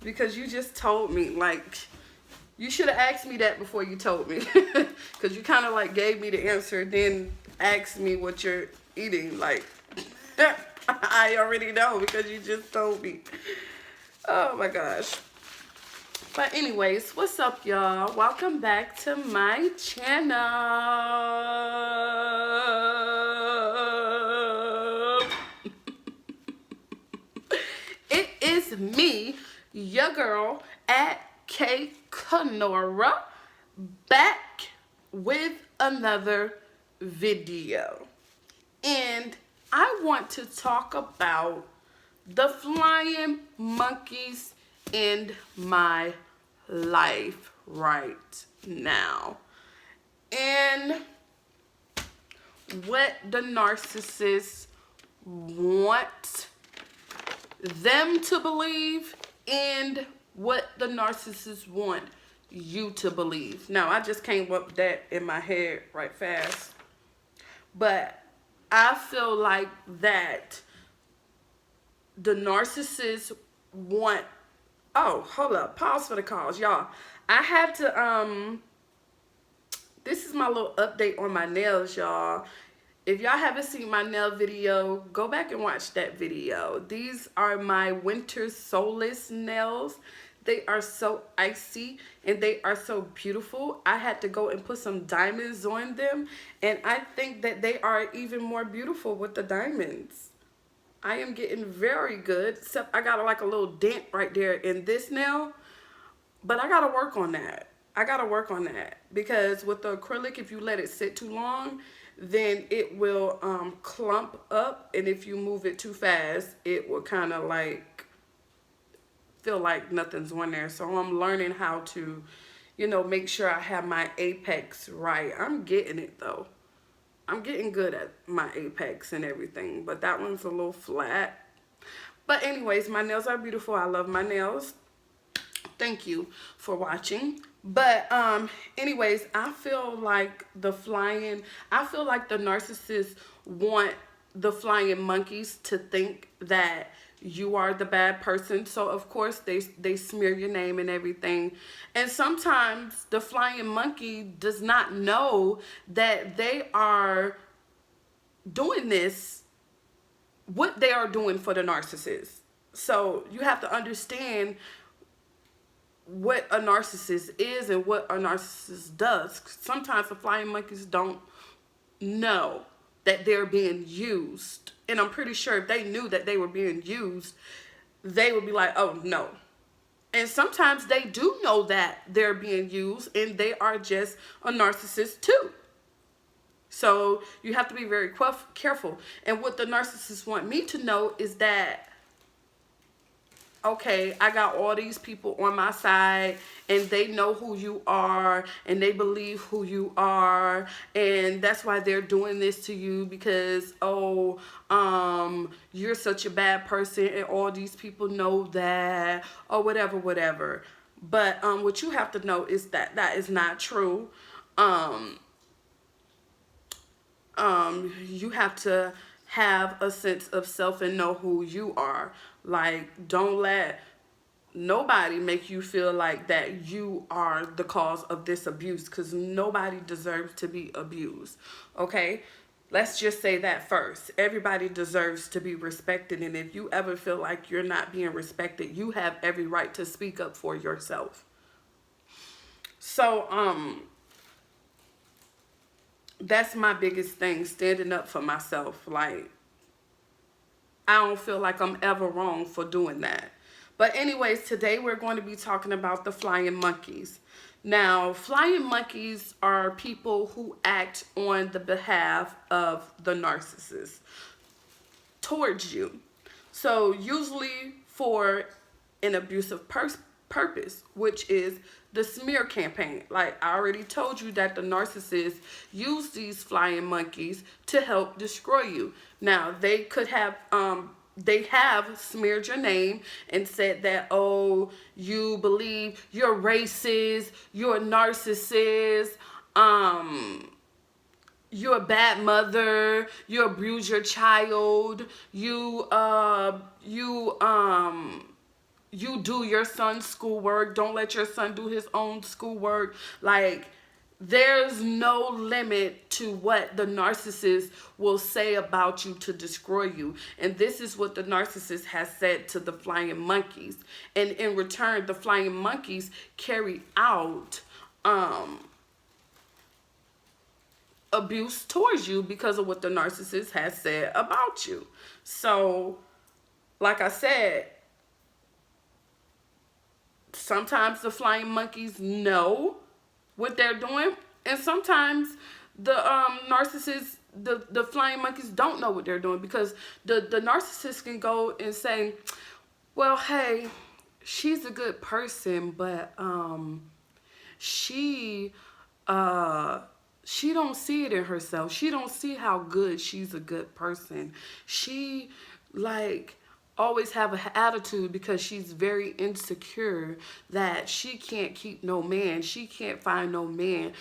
because you just told me. Like, you should have asked me that before you told me. Because you kind of like gave me the answer, then asked me what you're eating. Like, I already know because you just told me. Oh my gosh. But anyways, what's up, y'all? Welcome back to my channel. It is me, your girl, at K Kenora, back with another video. And I want to talk about the flying monkeys in my life right now. And what the narcissists want them to believe and what the narcissists want you to believe. Now, I just came up with that in my head right fast. But I feel like that the narcissists want... Oh, hold up. Pause for the calls, y'all. I had to, this is my little update on my nails, y'all. If y'all haven't seen my nail video, go back and watch that video. These are my winter soulless nails. They are so icy and they are so beautiful. I had to go and put some diamonds on them, and I think that they are even more beautiful with the diamonds. I am getting very good, except I got like a little dent right there in this nail, but I gotta work on that. I gotta work on that because with the acrylic, if you let it sit too long, then it will clump up, and if you move it too fast, it will kind of like feel like nothing's on there. So I'm learning how to, you know, make sure I have my apex right. I'm getting it though. I'm getting good at my apex and everything, but that one's a little flat. But anyways, my nails are beautiful. I love my nails. Thank you for watching. But anyways, I feel like the narcissists want the flying monkeys to think that you are the bad person. So of course they smear your name and everything. And sometimes the flying monkey does not know that they are doing this, what they are doing for the narcissist. So you have to understand what a narcissist is and what a narcissist does. Sometimes the flying monkeys don't know that they're being used. And I'm pretty sure if they knew that they were being used, they would be like, oh no. And sometimes they do know that they're being used and they are just a narcissist too. So you have to be very careful. And what the narcissists want me to know is that, okay, I got all these people on my side and they know who you are and they believe who you are, and that's why they're doing this to you because, oh, you're such a bad person and all these people know that, or whatever. But what you have to know is that that is not true. You have to have a sense of self and know who you are. Like, don't let nobody make you feel like that you are the cause of this abuse, because nobody deserves to be abused. Okay, let's just say that first. Everybody deserves to be respected, and if you ever feel like you're not being respected, you have every right to speak up for yourself. So that's my biggest thing, standing up for myself. Like, I don't feel like I'm ever wrong for doing that. But anyways, today we're going to be talking about the flying monkeys. Now, flying monkeys are people who act on the behalf of the narcissist towards you. So usually for an abusive purpose, which is the smear campaign. Like I already told you that the narcissists use these flying monkeys to help destroy you. Now they could have they have smeared your name and said that, oh, you believe you're racist, you're a narcissist, you're a bad mother, you abuse your child, you you do your son's schoolwork. Don't let your son do his own schoolwork. Like, there's no limit to what the narcissist will say about you to destroy you. And this is what the narcissist has said to the flying monkeys. And in return, the flying monkeys carry out abuse towards you because of what the narcissist has said about you. So, like I said, sometimes the flying monkeys know what they're doing, and sometimes the narcissists, the flying monkeys don't know what they're doing, because the narcissist can go and say, well, hey, she's a good person, but she she don't see it in herself. She don't see how good she's a good person. She, like, always have an attitude because she's very insecure that she can't keep no man. She can't find no man.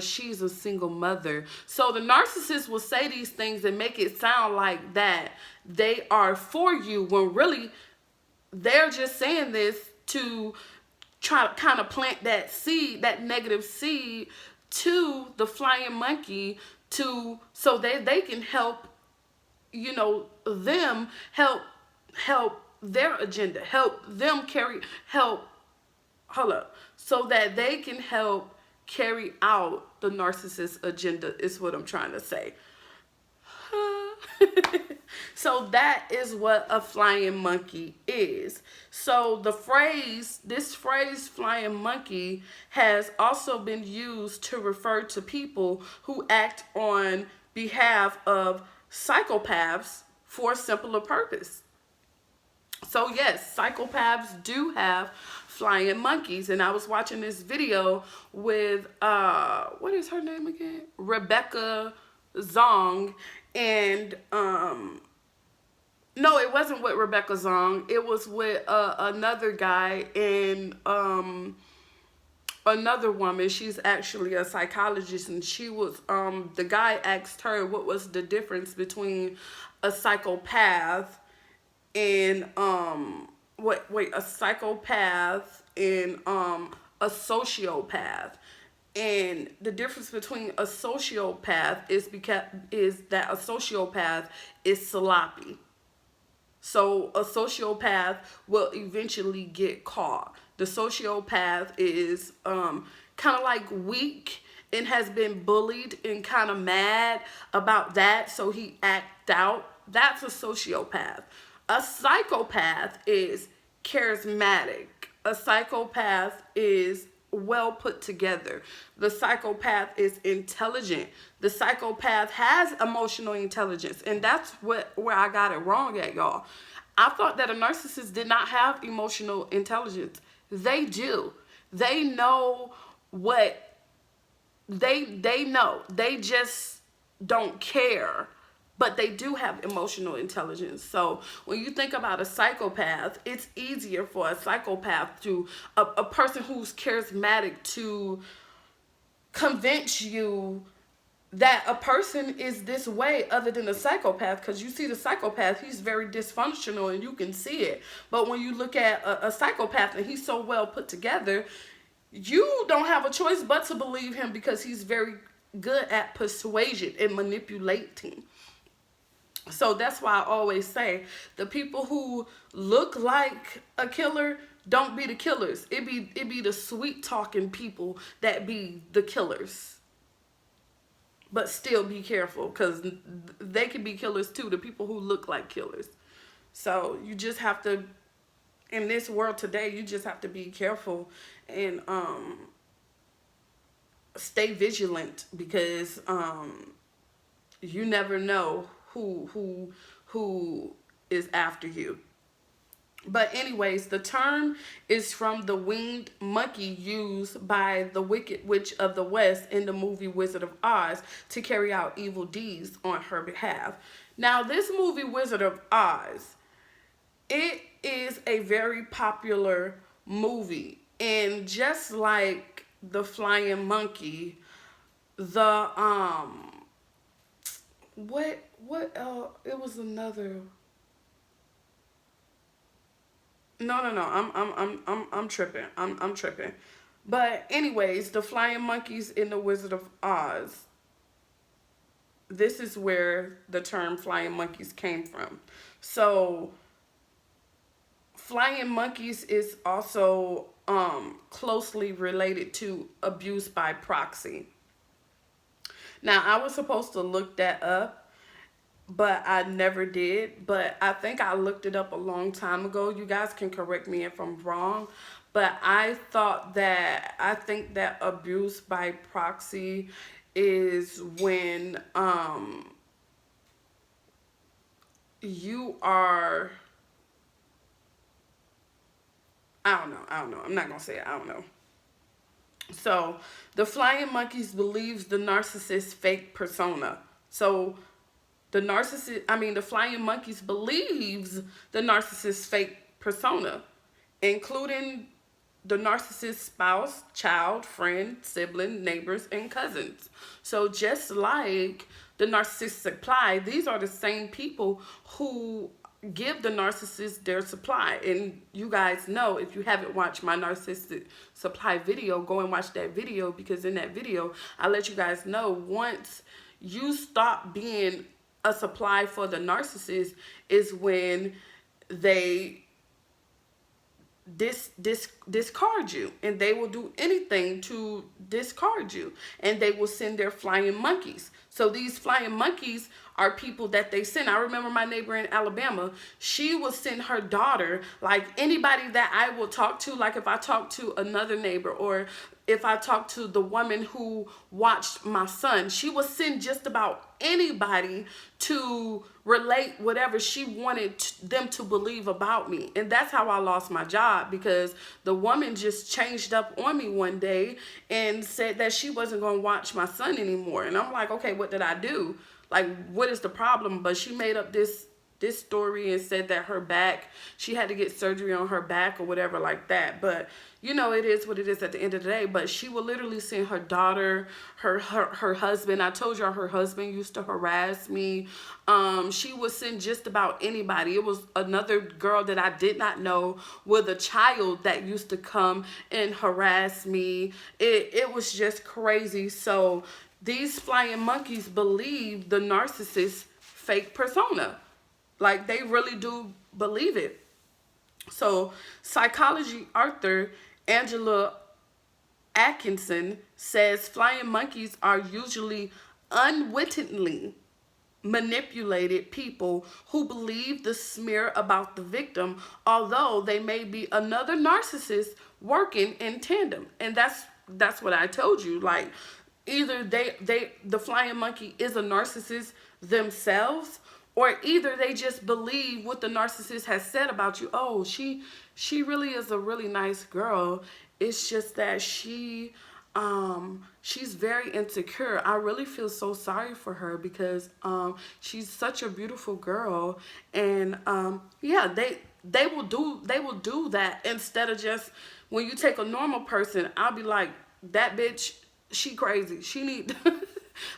She's a single mother. So the narcissist will say these things and make it sound like that they are for you, when really they're just saying this to try to kind of plant that seed, that negative seed, to the flying monkey, so they can help, them help their agenda, so that they can help carry out the narcissist agenda, is what I'm trying to say. So that is what a flying monkey is. So this phrase flying monkey has also been used to refer to people who act on behalf of psychopaths for a simpler purpose. So yes, psychopaths do have flying monkeys. And I was watching this video with, what is her name again? Rebecca Zong. And no, it wasn't with Rebecca Zong. It was with another guy and another woman. She's actually a psychologist, and she was the guy asked her what was the difference between a psychopath and a psychopath and a sociopath. And the difference between a sociopath is that a sociopath is sloppy. So a sociopath will eventually get caught. The sociopath is kind of like weak and has been bullied and kind of mad about that, so he acts out. That's a sociopath. A psychopath is charismatic. A psychopath is well put together. The psychopath is intelligent. The psychopath has emotional intelligence, and that's where I got it wrong at, y'all. I thought that a narcissist did not have emotional intelligence. They do. They know what they know. They just don't care. But they do have emotional intelligence. So when you think about a psychopath, it's easier for a psychopath a person who's charismatic, to convince you that a person is this way other than a psychopath. Because you see the psychopath, he's very dysfunctional and you can see it. But when you look at a psychopath and he's so well put together, you don't have a choice but to believe him, because he's very good at persuasion and manipulating. So that's why I always say the people who look like a killer don't be the killers. It be the sweet talking people that be the killers. But still be careful, because they can be killers too, the people who look like killers. So you just have to, in this world today, you just have to be careful and stay vigilant, because you never know who is after you. But anyways, the term is from the winged monkey used by the Wicked Witch of the West in the movie Wizard of Oz to carry out evil deeds on her behalf. Now, this movie Wizard of Oz, it is a very popular movie, and just like the flying monkey, the it was another, No. I'm tripping. I'm tripping. But anyways, the flying monkeys in the Wizard of Oz. This is where the term flying monkeys came from. So flying monkeys is also closely related to abuse by proxy. Now, I was supposed to look that up, but I never did. But I think I looked it up a long time ago. You guys can correct me if I'm wrong. But I think that abuse by proxy is when you are, I don't know. I'm not gonna say it. I don't know. So the flying monkeys believes the narcissist fake persona. So the flying monkeys believes the narcissist fake persona, including the narcissist spouse, child, friend, sibling, neighbors, and cousins. So just like the narcissist supply, these are the same people who give the narcissist their supply. And you guys know, if you haven't watched my narcissistic supply video, go and watch that video, because in that video I let you guys know, once you stop being a supply for the narcissist is when they discard you, and they will do anything to discard you, and they will send their flying monkeys. So these flying monkeys are people that they send. I remember my neighbor in Alabama, she would send her daughter, like anybody that I will talk to, like if I talk to another neighbor, or if I talk to the woman who watched my son, she would send just about anybody to relate whatever she wanted them to believe about me. And that's how I lost my job, because the woman just changed up on me one day and said that she wasn't going to watch my son anymore. And I'm like, okay, what did I do? Like, what is the problem? But she made up this story and said that her back, she had to get surgery on her back or whatever like that. But you know, it is what it is at the end of the day. But she will literally send her daughter, her husband. I told y'all her husband used to harass me. She would send just about anybody. It was another girl that I did not know with a child that used to come and harass me. It was just crazy. So these flying monkeys believe the narcissist fake persona. Like, they really do believe it. So psychology author Angela Atkinson says flying monkeys are usually unwittingly manipulated people who believe the smear about the victim, although they may be another narcissist working in tandem. And that's what I told you. Like, either the flying monkey is a narcissist themselves, or either they just believe what the narcissist has said about you. Oh, she really is a really nice girl. It's just that she's very insecure. I really feel so sorry for her, because she's such a beautiful girl. And yeah, they will do that, instead of just, when you take a normal person, I'll be like, that bitch, she crazy. She need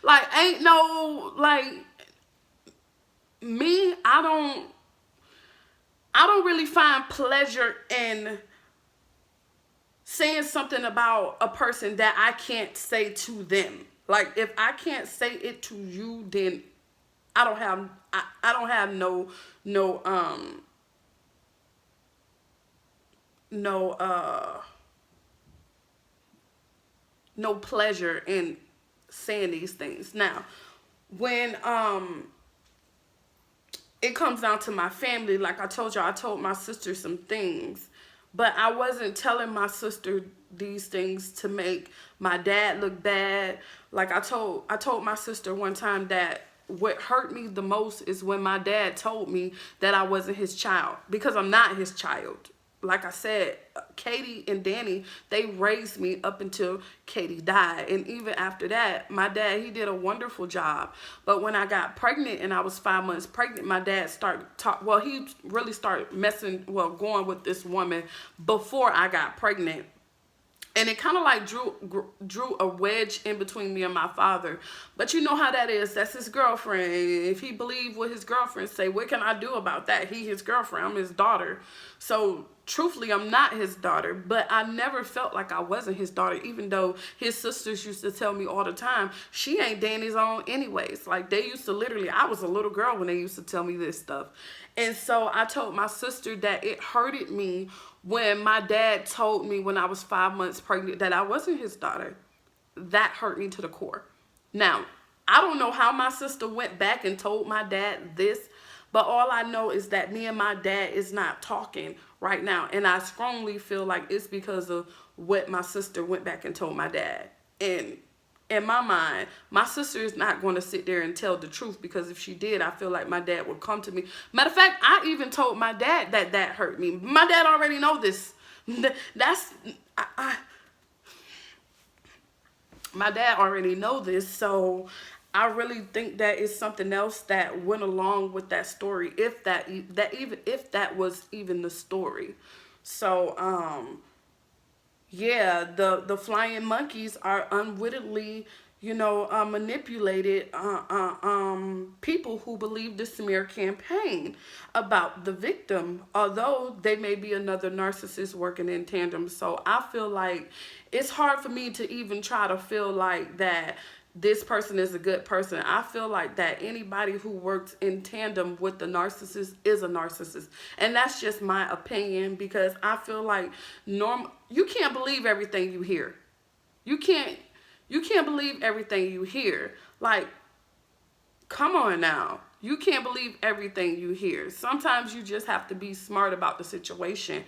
like, ain't no, like, me, I don't really find pleasure in saying something about a person that I can't say to them. Like, if I can't say it to you, then I don't have no no no pleasure in saying these things. Now, when it comes down to my family, like I told y'all, I told my sister some things, but I wasn't telling my sister these things to make my dad look bad. Like, I told my sister one time that what hurt me the most is when my dad told me that I wasn't his child, because I'm not his child. Like I said, Katie and Danny, they raised me up until Katie died. And even after that, my dad, he did a wonderful job. But when I got pregnant and I was 5 months pregnant, my dad he really started going with this woman before I got pregnant. And it kind of like drew a wedge in between me and my father. But you know how that is. That's his girlfriend. If he believed what his girlfriend say, what can I do about that? He his girlfriend. I'm his daughter. So truthfully, I'm not his daughter, but I never felt like I wasn't his daughter, even though his sisters used to tell me all the time, she ain't Danny's own anyways. Like, they used to literally, I was a little girl when they used to tell me this stuff. And so I told my sister that it hurted me when my dad told me when I was 5 months pregnant that I wasn't his daughter. That hurt me to the core. Now, I don't know how my sister went back and told my dad this, but all I know is that me and my dad is not talking right now. And I strongly feel like it's because of what my sister went back and told my dad. And in my mind, my sister is not going to sit there and tell the truth, because if she did, I feel like my dad would come to me. Matter of fact, I even told my dad that that hurt me. My dad already know this. My dad already know this, so I really think that is something else that went along with that story, if that was even the story. So yeah, the flying monkeys are unwittingly, manipulated people who believe the smear campaign about the victim, although they may be another narcissist working in tandem. So I feel like it's hard for me to even try to feel like that this person is a good person. I feel like that anybody who works in tandem with the narcissist is a narcissist. And that's just my opinion, because I feel like you can't believe everything you hear. You can't believe everything you hear. Like, come on now. You can't believe everything you hear. Sometimes you just have to be smart about the situation.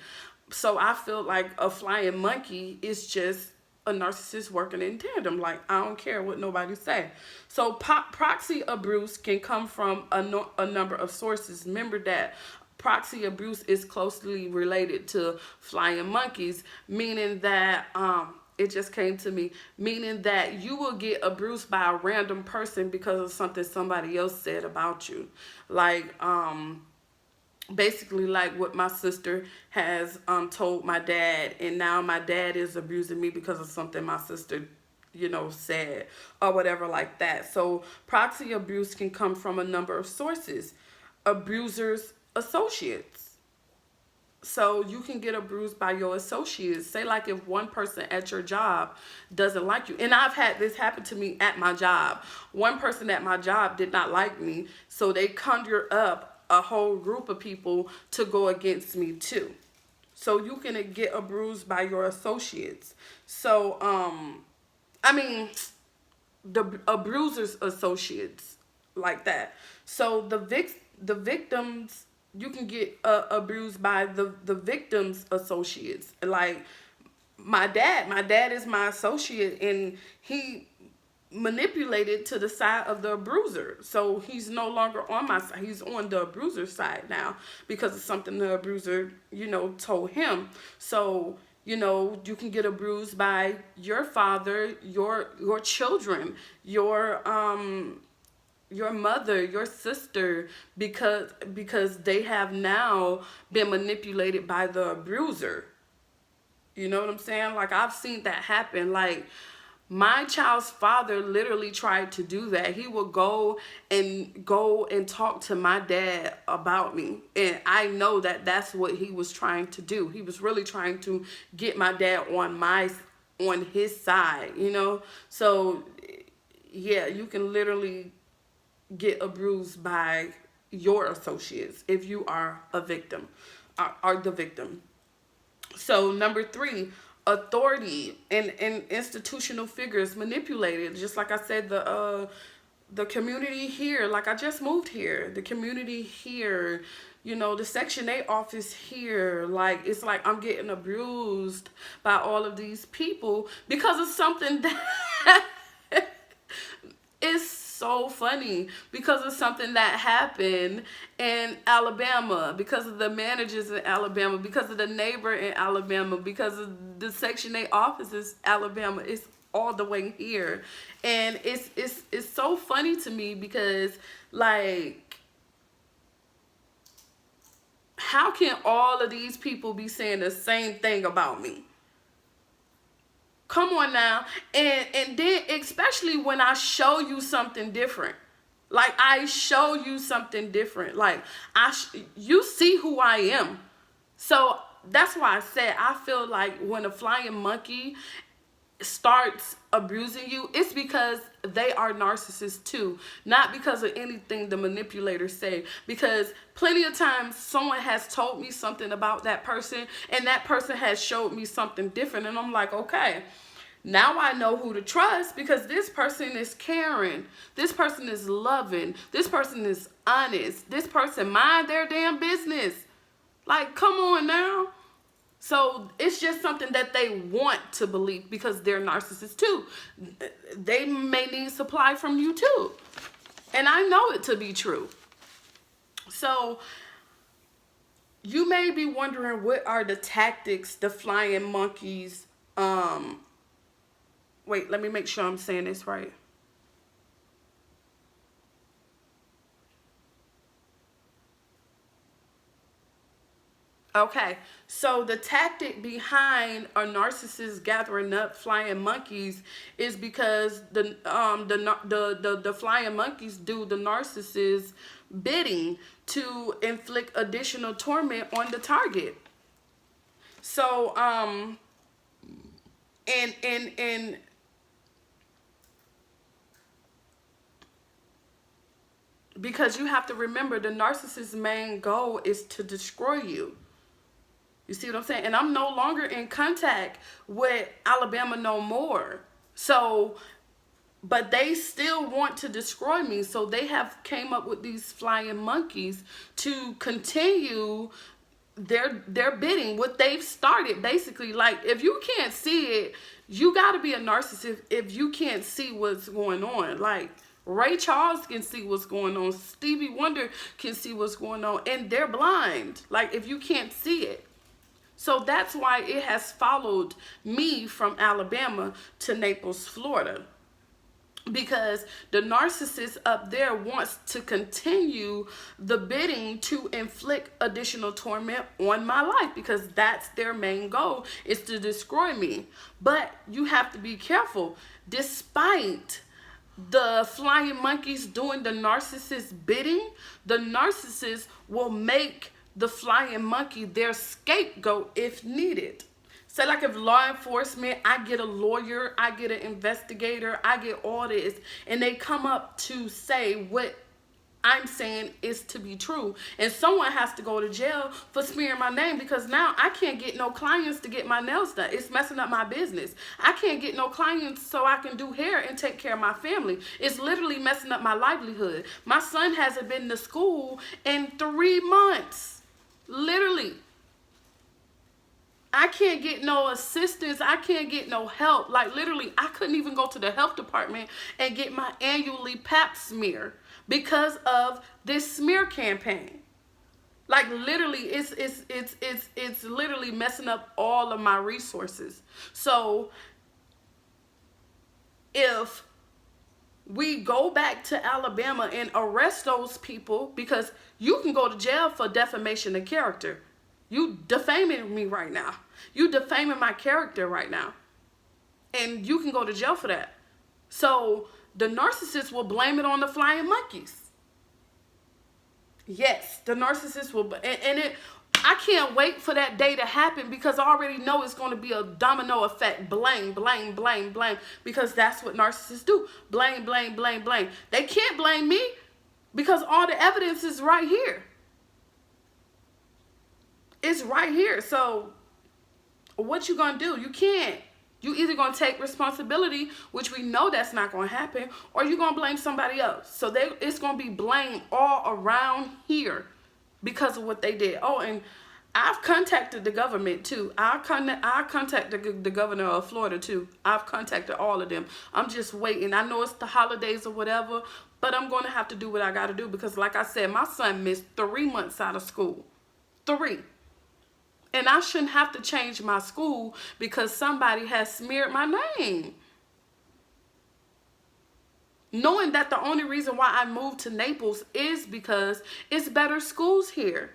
So I feel like a flying monkey is just a narcissist working in tandem. Like, I don't care what nobody say. So proxy abuse can come from a number of sources. Remember that proxy abuse is closely related to flying monkeys, meaning that it just came to me, meaning that you will get abused by a random person because of something somebody else said about you. Like, basically like what my sister has told my dad, and now my dad is abusing me because of something my sister said or whatever like that. So proxy abuse can come from a number of sources. Abusers' associates. So you can get abused by your associates. Say like if one person at your job doesn't like you. And I've had this happen to me at my job. One person at my job did not like me, so they conjure up a whole group of people to go against me too. So you can get abused by your associates. So I mean, the abusers' associates, like that. So the victims, you can get abused by the victim's associates. Like my dad is my associate, and he manipulated to the side of the abuser. So he's no longer on my side. He's on the abuser's side now because of something the abuser, told him. So, you can get abused by your father, your children, your mother, your sister, because they have now been manipulated by the abuser. You know what I'm saying? Like, I've seen that happen. Like, my child's father literally tried to do that. He would go and talk to my dad about me. And I know that that's what he was trying to do. He was really trying to get my dad on his side, So, yeah, you can literally get abused by your associates if you are a victim, are the victim. So number 3, authority and institutional figures manipulated. Just like I said, the community here, like I just moved here, the community here, the Section 8 office here, like it's like I'm getting abused by all of these people because of something that is so funny, because of something that happened in Alabama, because of the managers in Alabama, because of the neighbor in Alabama, because of the Section 8 offices Alabama. It's all the way here. And it's so funny to me because, like, how can all of these people be saying the same thing about me? Come on now. And then especially when I show you something different. Like, I show you something different. Like, you see who I am. So that's why I said I feel like when a flying monkey starts abusing you, it's because they are narcissists too, not because of anything the manipulators say. Because plenty of times someone has told me something about that person, and that person has showed me something different, and I'm like, okay, now I know who to trust, because this person is caring, this person is loving, this person is honest, this person mind their damn business. Like, come on now. So it's just something that they want to believe, because they're narcissists too. They may need supply from you too. And I know it to be true. So you may be wondering, what are the tactics the flying monkeys, wait, let me make sure I'm saying this right. Okay, so the tactic behind a narcissist gathering up flying monkeys is because the flying monkeys do the narcissist bidding to inflict additional torment on the target. So and because you have to remember, the narcissist's main goal is to destroy you. You see what I'm saying? And I'm no longer in contact with Alabama no more. So, but they still want to destroy me. So they have came up with these flying monkeys to continue their bidding, what they've started. Basically, like, if you can't see it, you got to be a narcissist if you can't see what's going on. Like, Ray Charles can see what's going on. Stevie Wonder can see what's going on. And they're blind. Like, if you can't see it. So that's why it has followed me from Alabama to Naples, Florida. Because the narcissist up there wants to continue the bidding to inflict additional torment on my life, because that's their main goal, is to destroy me. But you have to be careful. Despite the flying monkeys doing the narcissist bidding, the narcissist will make the flying monkey their scapegoat if needed. Say, like, if law enforcement, I get a lawyer, I get an investigator, I get all this, and they come up to say what I'm saying is to be true, and someone has to go to jail for smearing my name, because now I can't get no clients to get my nails done. It's messing up my business. I can't get no clients so I can do hair and take care of my family. It's literally messing up my livelihood. My son hasn't been to school in 3 months. Literally. I can't get no assistance. I can't get no help. Like, literally, I couldn't even go to the health department and get my annually pap smear because of this smear campaign. Like, literally, it's literally messing up all of my resources. So if we go back to Alabama and arrest those people, because you can go to jail for defamation of character. You defaming me right now. You defaming my character right now. And you can go to jail for that. So the narcissist will blame it on the flying monkeys. Yes, the narcissist will. I can't wait for that day to happen, because I already know it's going to be a domino effect. Blame, blame, blame, blame. Because that's what narcissists do. Blame, blame, blame, blame. They can't blame me because all the evidence is right here. It's right here. So what you going to do? You can't. You either going to take responsibility, which we know that's not going to happen, or you're going to blame somebody else. So it's going to be blame all around here because of what they did. Oh, and I've contacted the government too. I contacted the governor of Florida too. I've contacted all of them. I'm just waiting. I know it's the holidays or whatever, but I'm going to have to do what I got to do, because like I said, my son missed 3 months out of school. 3. And I shouldn't have to change my school because somebody has smeared my name. Knowing that the only reason why I moved to Naples is because it's better schools here.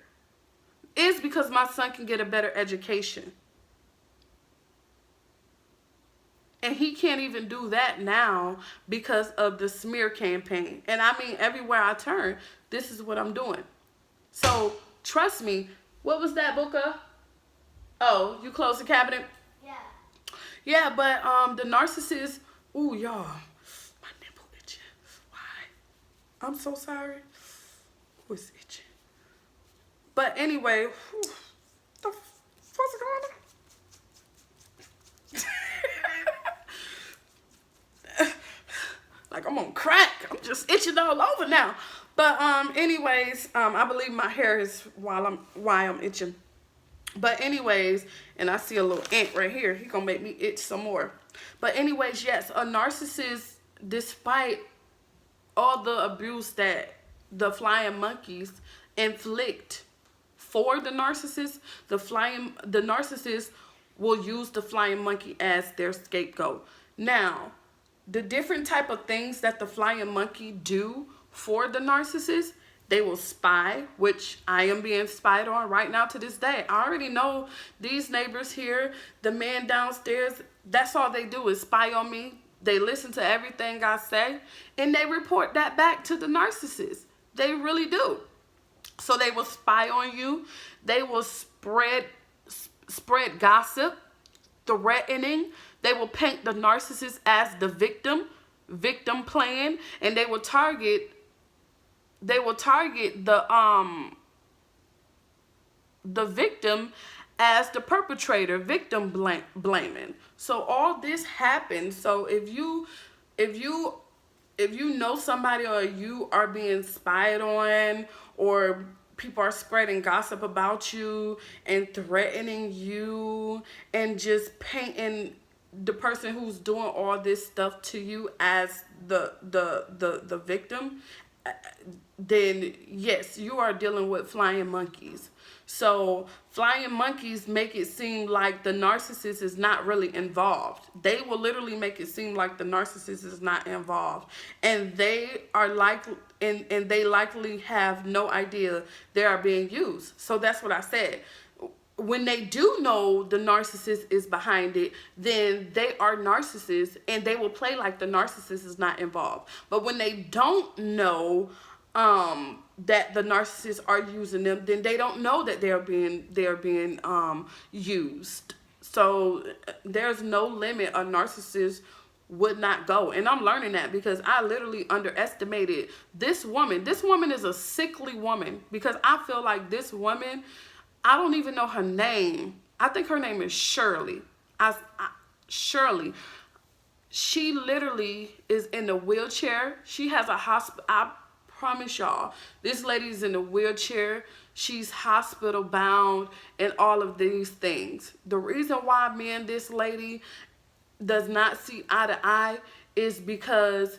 It's because my son can get a better education. And he can't even do that now because of the smear campaign. And I mean, everywhere I turn, this is what I'm doing. So trust me. What was that, Booker? Oh, you closed the cabinet? Yeah. Yeah, but the narcissist, ooh, y'all, my nipple itching. Why? I'm so sorry. Oh, it's itching. But anyway, whew, the fuck's going on? Like I'm on crack. I'm just itching all over now. But anyways, I believe my hair is why I'm itching. But anyways, and I see a little ant right here. He gonna make me itch some more. But anyways, yes, a narcissist, despite all the abuse that the flying monkeys inflict for the narcissist, the narcissist will use the flying monkey as their scapegoat. Now, the different type of things that the flying monkey do for the narcissist, they will spy, which I am being spied on right now to this day. I already know these neighbors here, the man downstairs, that's all they do is spy on me. They listen to everything I say and they report that back to the narcissist. They really do. So they will spy on you. They will spread gossip, threatening. They will paint the narcissist as the victim playing, and they will target the victim as the perpetrator, victim blaming. So all this happens. So if you if you know somebody or you are being spied on or people are spreading gossip about you and threatening you and just painting the person who's doing all this stuff to you as the victim, then yes, you are dealing with flying monkeys. So flying monkeys make it seem like the narcissist is not really involved. They will literally make it seem like the narcissist is not involved, and they likely have no idea they are being used. So that's what I said. When they do know the narcissist is behind it, then they are narcissists and they will play like the narcissist is not involved. But when they don't know that the narcissists are using them, then they don't know that they're being used. So there's no limit a narcissist would not go. And I'm learning that because I literally underestimated this woman. This woman is a sickly woman because I feel like this woman, I don't even know her name. I think her name is Shirley. Shirley. She literally is in a wheelchair. She has a hospital. I promise y'all, this lady's in a wheelchair. She's hospital bound and all of these things. The reason why me and this lady does not see eye to eye is because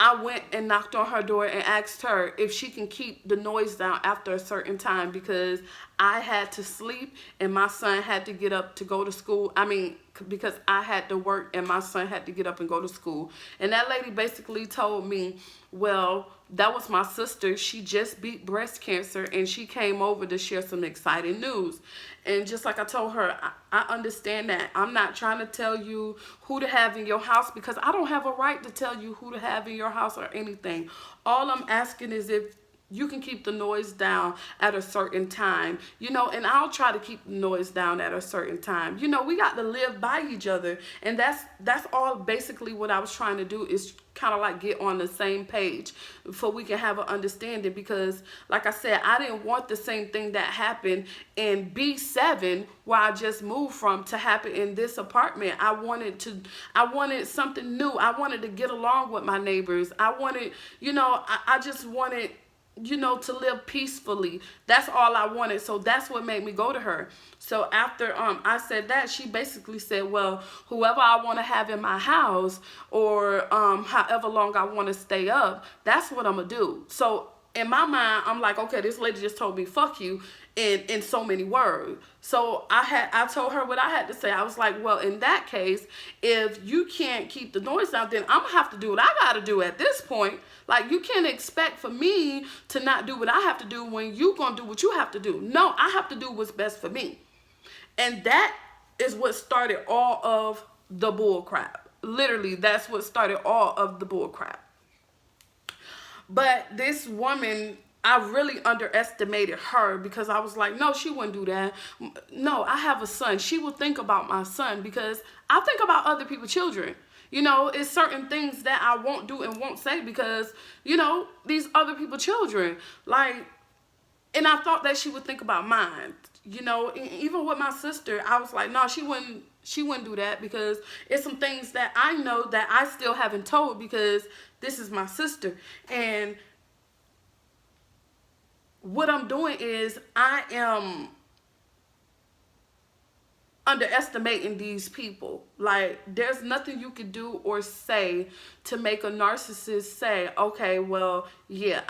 I went and knocked on her door and asked her if she can keep the noise down after a certain time because I had to sleep and my son had to get up to go to school. I mean, because I had to work and my son had to get up and go to school. And that lady basically told me, well, that was my sister. She just beat breast cancer and she came over to share some exciting news. And just like I told her, I understand that. I'm not trying to tell you who to have in your house because I don't have a right to tell you who to have in your house or anything. All I'm asking is if you can keep the noise down at a certain time, and I'll try to keep the noise down at a certain time. We got to live by each other, and that's all basically what I was trying to do is kind of like get on the same page so we can have an understanding because like I said, I didn't want the same thing that happened in B7 where I just moved from to happen in this apartment. I wanted something new. I wanted to get along with my neighbors. I wanted, I just wanted to live peacefully. That's all I wanted. So that's what made me go to her. So after I said that, she basically said, well, whoever I want to have in my house or however long I want to stay up, that's what I'm going to do. So in my mind, I'm like, okay, this lady just told me fuck you in so many words. So I told her what I had to say. I was like, well, in that case, if you can't keep the noise down, then I'm gonna have to do what I gotta do at this point. Like, you can't expect for me to not do what I have to do when you gonna do what you have to do. No, I have to do what's best for me. And that is what started all of the bull crap. Literally, that's what started all of the bull crap. But this woman, I really underestimated her because I was like, no, she wouldn't do that. No, I have a son. She will think about my son because I think about other people's children. You know, it's certain things that I won't do and won't say because, you know, these other people's children. Like, and I thought that she would think about mine. You know, even with my sister, I was like, no, she wouldn't do that because it's some things that I know that I still haven't told because this is my sister. And what I'm doing is I am underestimating these people. Like, there's nothing you can do or say to make a narcissist say, okay, well, yeah,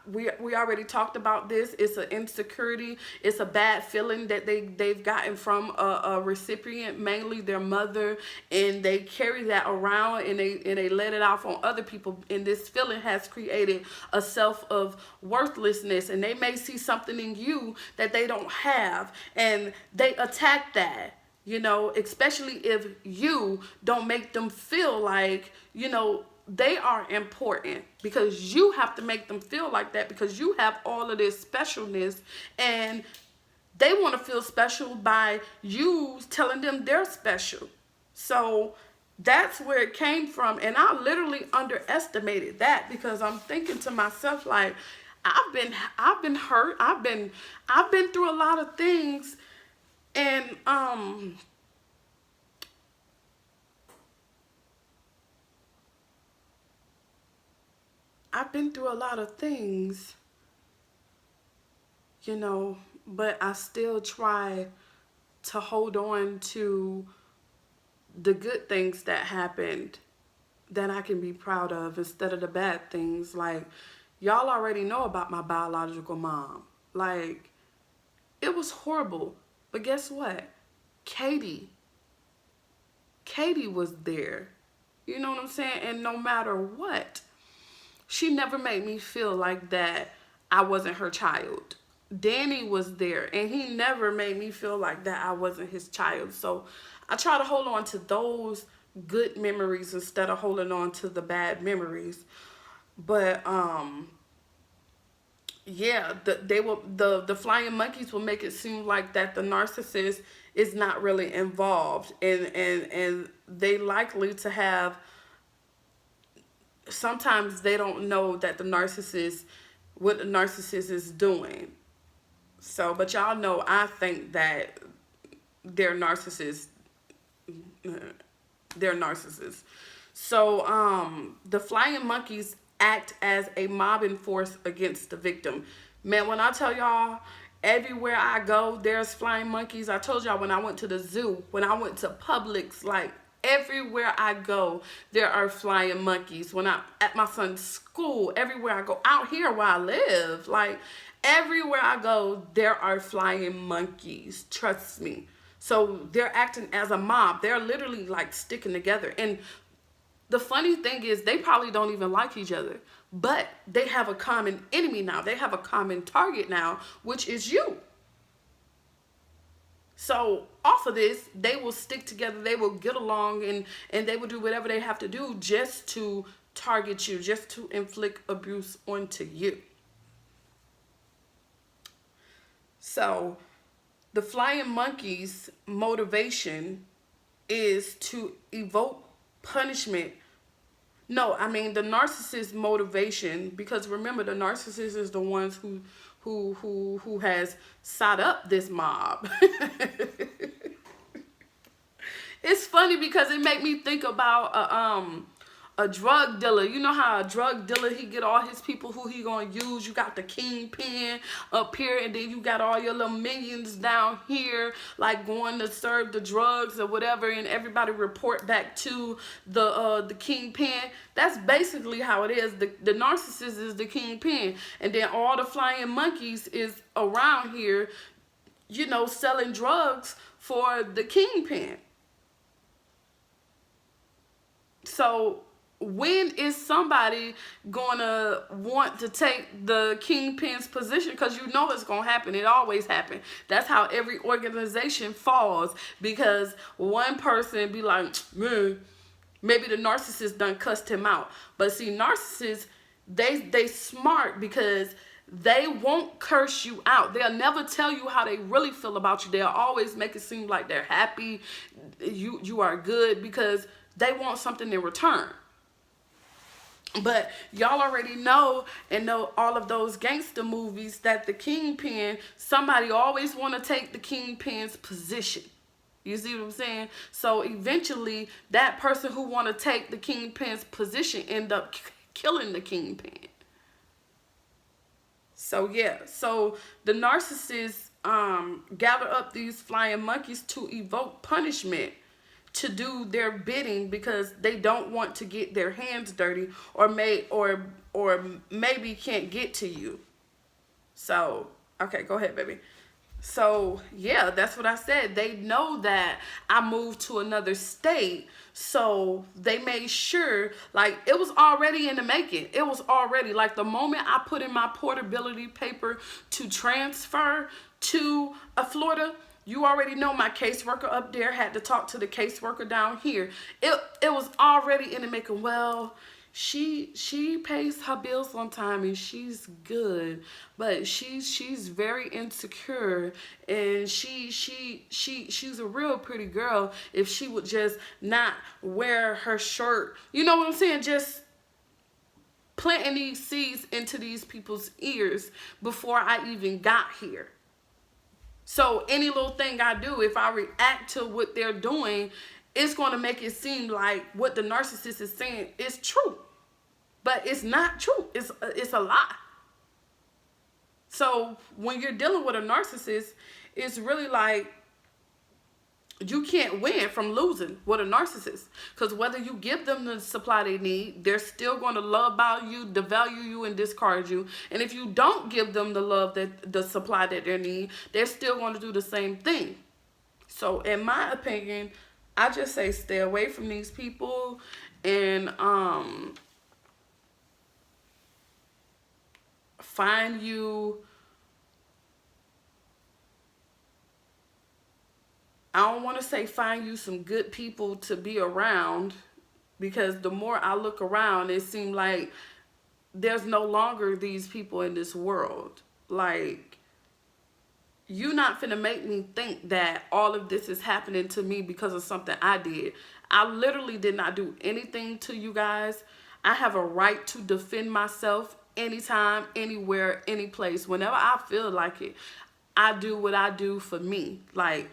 we already talked about this. It's an insecurity. It's a bad feeling that they've gotten from a recipient, mainly their mother, and they carry that around and they let it out on other people. And this feeling has created a self of worthlessness, and they may see something in you that they don't have, and they attack that. You know, especially if you don't make them feel like, you know, they are important, because you have to make them feel like that because you have all of this specialness, and they want to feel special by you telling them they're special. So that's where it came from. And I literally underestimated that because I'm thinking to myself, like, I've been hurt. I've been through a lot of things. And I've been through a lot of things, you know, but I still try to hold on to the good things that happened that I can be proud of instead of the bad things. Like, y'all already know about my biological mom. Like, it was horrible. But guess what? Katie was there. You know what I'm saying? And no matter what, she never made me feel like that I wasn't her child. Danny was there, and he never made me feel like that I wasn't his child. So I try to hold on to those good memories instead of holding on to the bad memories. But yeah, the flying monkeys will make it seem like that the narcissist is not really involved, and they likely to have, sometimes they don't know that the narcissist, what the narcissist is doing. So, but y'all know, I think that they're narcissists. They're narcissists. So, the flying monkeys act as a mobbing force against the victim. Man, when I tell y'all, everywhere I go, there's flying monkeys. I told y'all when I went to the zoo, when I went to Publix, like, everywhere I go, there are flying monkeys. When I at my son's school, everywhere I go, out here where I live, like, everywhere I go, there are flying monkeys. Trust me. So they're acting as a mob. They're literally like sticking together. And the funny thing is, they probably don't even like each other, but they have a common enemy now. They have a common target now, which is you. So off of this, they will stick together. They will get along, and they will do whatever they have to do just to target you, just to inflict abuse onto you. So the flying monkey's motivation is to evoke punishment. No, I mean the narcissist's motivation, because remember, the narcissist is the ones who has set up this mob. It's funny because it make me think about a drug dealer. You know how a drug dealer, he get all his people who he gonna use. You got the kingpin up here, and then you got all your little minions down here, like going to serve the drugs or whatever, and everybody report back to the kingpin. That's basically how it is. The narcissist is the kingpin, and then all the flying monkeys is around here, you know, selling drugs for the kingpin. So when is somebody gonna want to take the kingpin's position? Because you know it's gonna happen. It always happens. That's how every organization falls, because one person be like, man, maybe the narcissist done cussed him out. But see, narcissists, They smart because they won't curse you out. They'll never tell you how they really feel about you. They'll always make it seem like they're happy, you are good, because they want something in return. But y'all already know and know all of those gangster movies that the kingpin, somebody always want to take the kingpin's position. You see what I'm saying? So eventually that person who want to take the kingpin's position end up killing the kingpin. So yeah, so the narcissists gather up these flying monkeys to evoke punishment, to do their bidding, because they don't want to get their hands dirty, or maybe can't get to you. So okay, go ahead, baby. So yeah, that's what I said. They know that I moved to another state, so they made sure, like, it was already in the making. It was already, like, the moment I put in my portability paper to transfer to Florida, you already know my caseworker up there had to talk to the caseworker down here. It was already in the making. Well, she pays her bills on time and she's good, but she's very insecure, and she's a real pretty girl if she would just not wear her shirt. You know what I'm saying? Just planting these seeds into these people's ears before I even got here. So any little thing I do, if I react to what they're doing, it's going to make it seem like what the narcissist is saying is true. But it's not true. It's a lie. So when you're dealing with a narcissist, it's really like you can't win from losing with a narcissist. Because whether you give them the supply they need, they're still going to love about you, devalue you, and discard you. And if you don't give them the love, that the supply that they need, they're still going to do the same thing. So in my opinion, I just say stay away from these people, and find you, I don't want to say find you some good people to be around, because the more I look around, it seems like there's no longer these people in this world. Like, you not finna make me think that all of this is happening to me because of something I did. I literally did not do anything to you guys. I have a right to defend myself anytime, anywhere, any place. Whenever I feel like it, I do what I do for me. Like,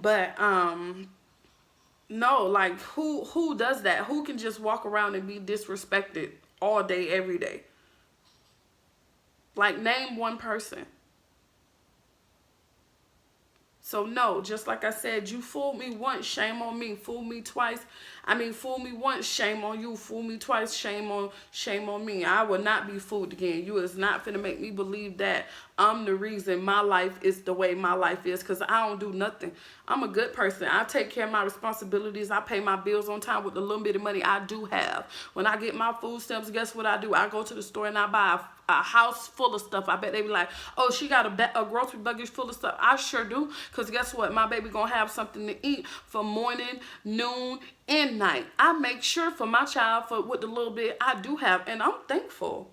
but no, like, who does that? Who can just walk around and be disrespected all day, every day? Like, name one person. So no, just like I said, you fooled me once, shame on me. Fool me twice. I mean, fool me once, shame on you. Fool me twice, shame on me. I will not be fooled again. You is not finna make me believe that I'm the reason my life is the way my life is, because I don't do nothing. I'm a good person. I take care of my responsibilities. I pay my bills on time with the little bit of money I do have. When I get my food stamps, guess what I do? I go to the store and I buy a house full of stuff. I bet they be like, oh, she got a grocery luggage full of stuff. I sure do, because guess what? My baby gonna have something to eat for morning, noon, and night. I make sure for my child, for with the little bit I do have, and I'm thankful.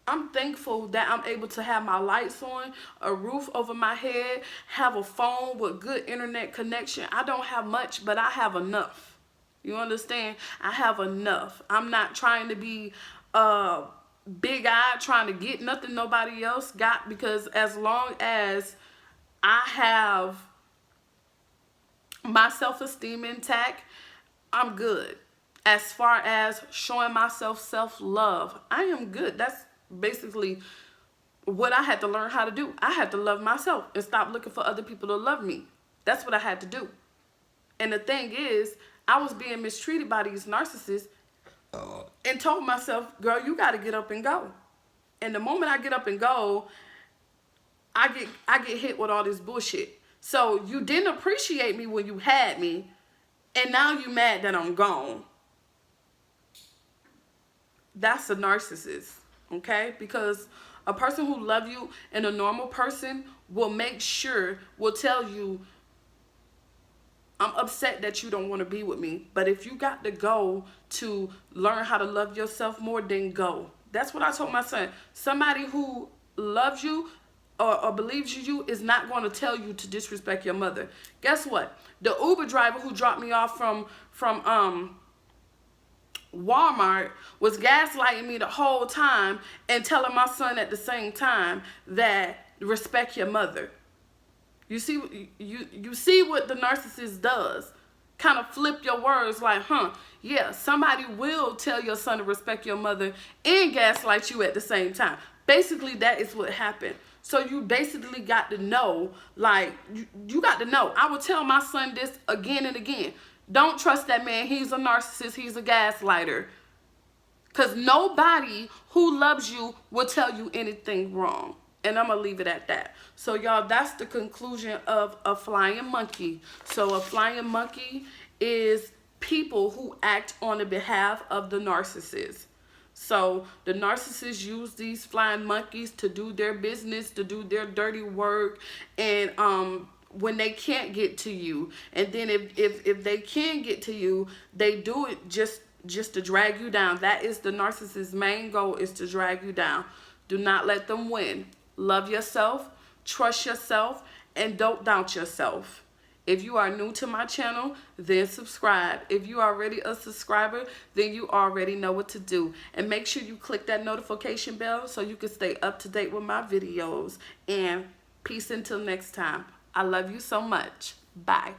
I'm thankful that I'm able to have my lights on, a roof over my head, have a phone with good internet connection. I don't have much, but I have enough. You understand? I have enough. I'm not trying to be big-eyed, trying to get nothing nobody else got, because as long as I have my self-esteem intact, I'm good. As far as showing myself self-love, I am good. That's basically what I had to learn how to do. I had to love myself and stop looking for other people to love me. That's what I had to do. And the thing is, I was being mistreated by these narcissists, and told myself, girl, you got to get up and go. And the moment I get up and go, I get hit with all this bullshit. So you didn't appreciate me when you had me, and now you mad that I'm gone. That's a narcissist, okay? Because a person who loves you and a normal person will make sure, will tell you, I'm upset that you don't want to be with me. But if you got to go to learn how to love yourself more, then go. That's what I told my son. Somebody who loves you or believes you is not going to tell you to disrespect your mother. Guess what? The Uber driver who dropped me off from Walmart was gaslighting me the whole time and telling my son at the same time that respect your mother. You see what the narcissist does? Kind of flip your words like, yeah, somebody will tell your son to respect your mother and gaslight you at the same time. Basically, that is what happened. So you basically got to know, like, you got to know. I will tell my son this again and again. Don't trust that man. He's a narcissist. He's a gaslighter. Because nobody who loves you will tell you anything wrong. And I'm going to leave it at that. So, y'all, that's the conclusion of a flying monkey. So, a flying monkey is people who act on the behalf of the narcissist. So, the narcissists use these flying monkeys to do their business, to do their dirty work, and when they can't get to you. And then if they can get to you, they do it just to drag you down. That is the narcissist's main goal, is to drag you down. Do not let them win. Love yourself, trust yourself, and don't doubt yourself. If you are new to my channel, then subscribe. If you are already a subscriber, then you already know what to do. And make sure you click that notification bell so you can stay up to date with my videos. And peace until next time. I love you so much. Bye.